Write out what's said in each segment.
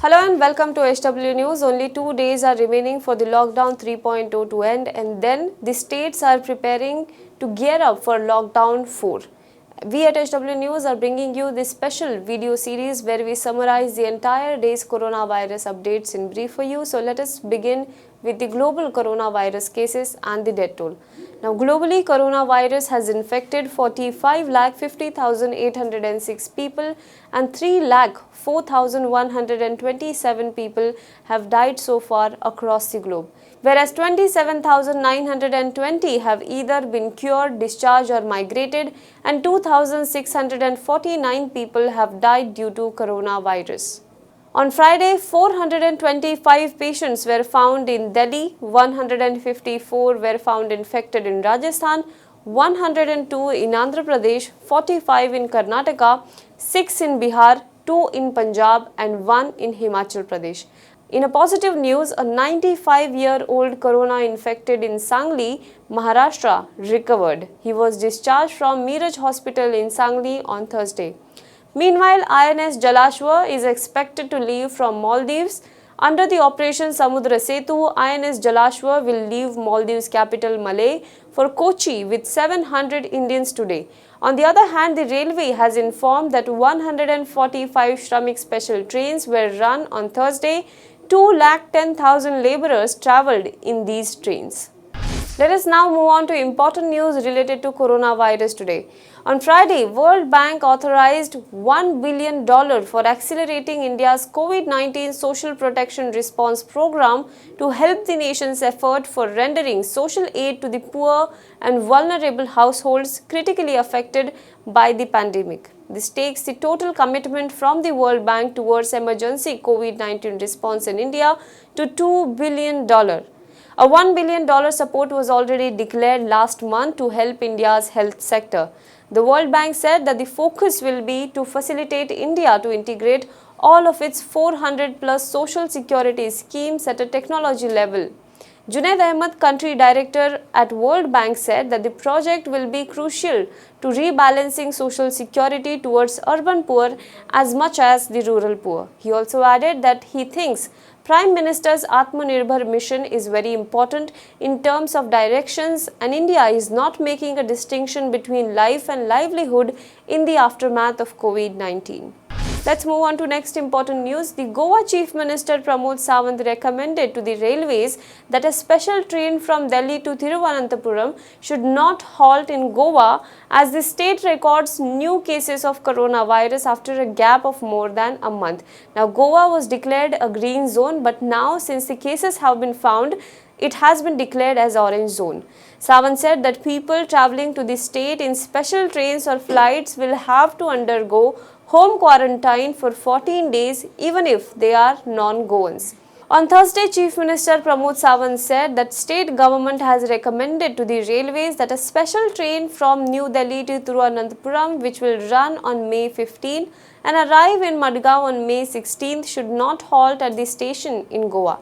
Hello and welcome to HW News. Only 2 days are remaining for the lockdown 3.0 to end, and then the states are preparing to gear up for lockdown 4. We at HW News are bringing you this special video series where we summarize the entire day's coronavirus updates in brief for you. So let us begin with the global coronavirus cases and the death toll. Now globally, coronavirus has infected 45,50,806 people and 3,04,127 people have died so far across the globe, whereas 27,920 have either been cured, discharged or migrated, and 2,649 people have died due to coronavirus. On Friday, 425 patients were found in Delhi, 154 were found infected in Rajasthan, 102 in Andhra Pradesh, 45 in Karnataka, 6 in Bihar, 2 in Punjab and 1 in Himachal Pradesh. In a positive news, a 95-year-old corona infected in Sangli, Maharashtra recovered. He was discharged from Miraj Hospital in Sangli on Thursday. Meanwhile, INS Jalashwa is expected to leave from Maldives. Under the Operation Samudra Setu, INS Jalashwa will leave Maldives capital Malé for Kochi with 700 Indians today. On the other hand, the railway has informed that 145 Shramik special trains were run on Thursday. 210,000 labourers travelled in these trains. Let us now move on to important news related to coronavirus today. On Friday, World Bank authorized $1 billion for accelerating India's COVID-19 social protection response program to help the nation's effort for rendering social aid to the poor and vulnerable households critically affected by the pandemic. This takes the total commitment from the World Bank towards emergency COVID-19 response in India to $2 billion. A $1 billion support was already declared last month to help India's health sector. The World Bank said that the focus will be to facilitate India to integrate all of its 400 plus social security schemes at a technology level. Junaid Ahmed, country director at World Bank, said that the project will be crucial to rebalancing social security towards urban poor as much as the rural poor. He also added that he thinks Prime Minister's Atmanirbhar mission is very important in terms of directions, and India is not making a distinction between life and livelihood in the aftermath of COVID-19. Let's move on to next important news. The Goa Chief Minister Pramod Sawant recommended to the railways that a special train from Delhi to Thiruvananthapuram should not halt in Goa as the state records new cases of coronavirus after a gap of more than a month. Now, Goa was declared a green zone, but now since the cases have been found, it has been declared as orange zone. Sawant said that people travelling to the state in special trains or flights will have to undergo home quarantine for 14 days even if they are non-Goans. On Thursday, Chief Minister Pramod Sawant said that state government has recommended to the railways that a special train from New Delhi to Thiruvananthapuram, which will run on May 15 and arrive in Madgaon on May 16, should not halt at the station in Goa.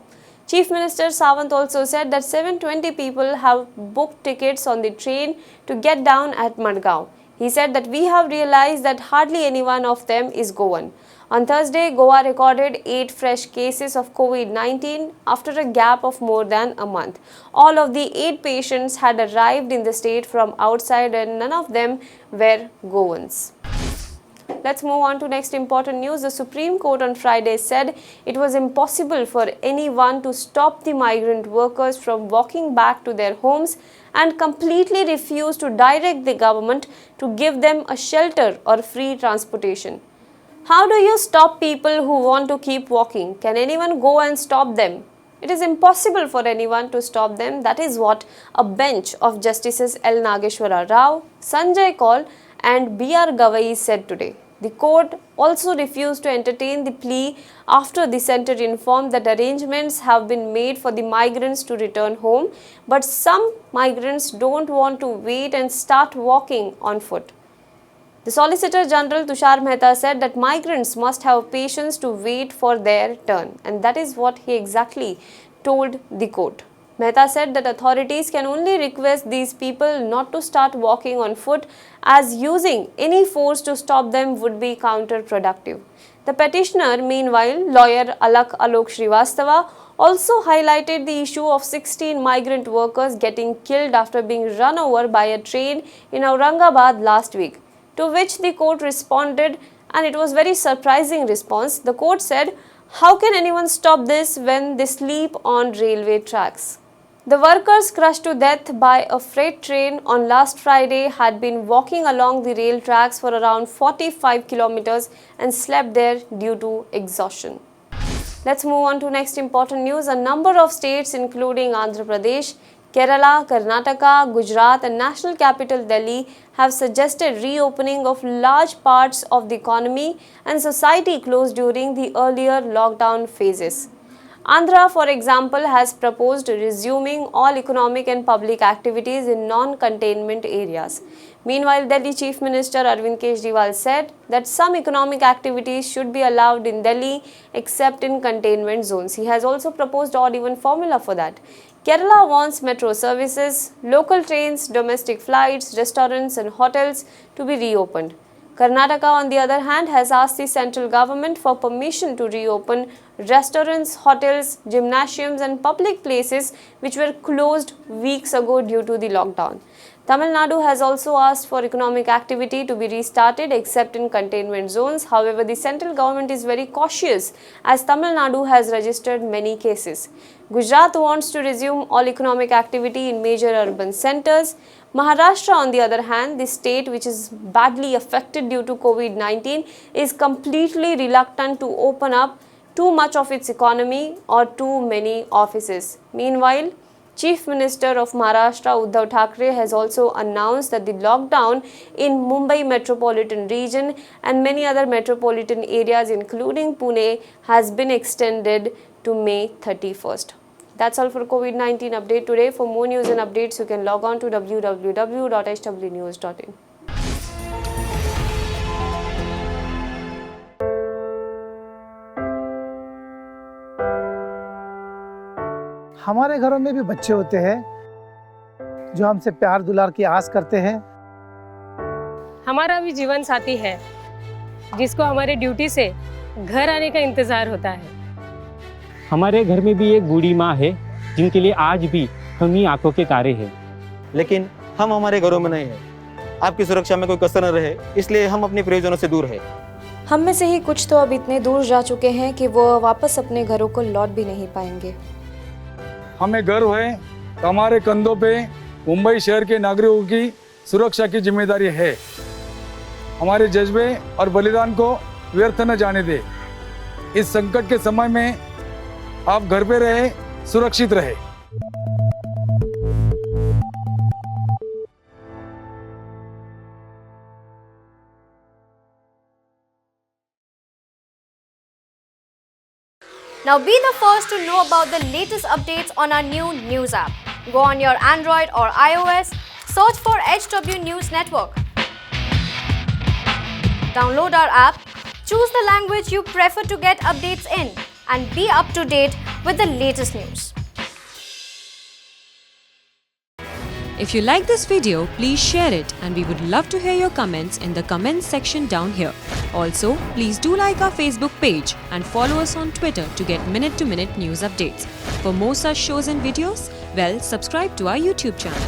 Chief Minister Sawant also said that 720 people have booked tickets on the train to get down at Madgaon. He said that we have realized that hardly any one of them is Goan. On Thursday, Goa recorded 8 fresh cases of COVID-19 after a gap of more than a month. All of the 8 patients had arrived in the state from outside and none of them were Goans. Let's move on to next important news. The Supreme Court on Friday said it was impossible for anyone to stop the migrant workers from walking back to their homes and completely refused to direct the government to give them a shelter or free transportation. How do you stop people who want to keep walking? Can anyone go and stop them? It is impossible for anyone to stop them. That is what a bench of Justices L. Nageshwara Rao, Sanjay Kaul and B.R. Gavai said today. The court also refused to entertain the plea after the centre informed that arrangements have been made for the migrants to return home, but some migrants don't want to wait and start walking on foot. The Solicitor General Tushar Mehta said that migrants must have patience to wait for their turn, and that is what he exactly told the court. Mehta said that authorities can only request these people not to start walking on foot, as using any force to stop them would be counterproductive. The petitioner, meanwhile, lawyer Alok Srivastava, also highlighted the issue of 16 migrant workers getting killed after being run over by a train in Aurangabad last week, to which the court responded, and it was very surprising response. The court said, "How can anyone stop this when they sleep on railway tracks?" The workers crushed to death by a freight train on last Friday had been walking along the rail tracks for around 45 kilometers and slept there due to exhaustion. Let's move on to next important news. A number of states including Andhra Pradesh, Kerala, Karnataka, Gujarat and National Capital Delhi have suggested reopening of large parts of the economy and society closed during the earlier lockdown phases. Andhra, for example, has proposed resuming all economic and public activities in non-containment areas. Meanwhile, Delhi Chief Minister Arvind Kejriwal said that some economic activities should be allowed in Delhi except in containment zones. He has also proposed odd-even formula for that. Kerala wants metro services, local trains, domestic flights, restaurants and hotels to be reopened. Karnataka, on the other hand, has asked the central government for permission to reopen restaurants, hotels, gymnasiums and public places which were closed weeks ago due to the lockdown. Tamil Nadu has also asked for economic activity to be restarted except in containment zones. However, the central government is very cautious as Tamil Nadu has registered many cases. Gujarat wants to resume all economic activity in major urban centers. Maharashtra, on the other hand, the state which is badly affected due to COVID-19, is completely reluctant to open up too much of its economy or too many offices. Meanwhile, Chief Minister of Maharashtra Uddhav Thackeray has also announced that the lockdown in Mumbai metropolitan region and many other metropolitan areas including Pune has been extended to May 31st. That's all for COVID-19 update today. For more news and updates, you can log on to www.hwnews.in. हमारे घरों में भी बच्चे होते हैं जो हमसे प्यार दुलार की आस करते हैं। हमारा भी जीवन साथी है जिसको हमारे ड्यूटी से घर आने का इंतजार होता है। हमारे घर में भी एक बूढ़ी माँ है जिनके लिए आज भी हम ही आंखों के तारे हैं। लेकिन हम हमारे घरों में नहीं हैं। आपकी सुरक्षा में कोई कसर न रहे, इसलिए हम अपने प्रियजनों से दूर हैं। हम में से ही कुछ तो अब इतने दूर जा चुके हैं कि वो वापस अपने घरों को लौट भी नहीं पाएंगे। हमें गर्व है कि हमारे कंधों पे मुंबई शहर के नागरिकों की सुरक्षा की जिम्मेदारी है। हमारे जज्बे और बलिदान को व्यर्थ न जाने दे। इस संकट के समय में आप घर पे रहे, सुरक्षित रहे। Now be the first to know about the latest updates on our new news app. Go on your Android or iOS, search for HW News Network. Download our app, choose the language you prefer to get updates in, and be up to date with the latest news. If you like this video, please share it and we would love to hear your comments in the comments section down here. Also, please do like our Facebook page and follow us on Twitter to get minute-to-minute news updates. For more such shows and videos, well, subscribe to our YouTube channel.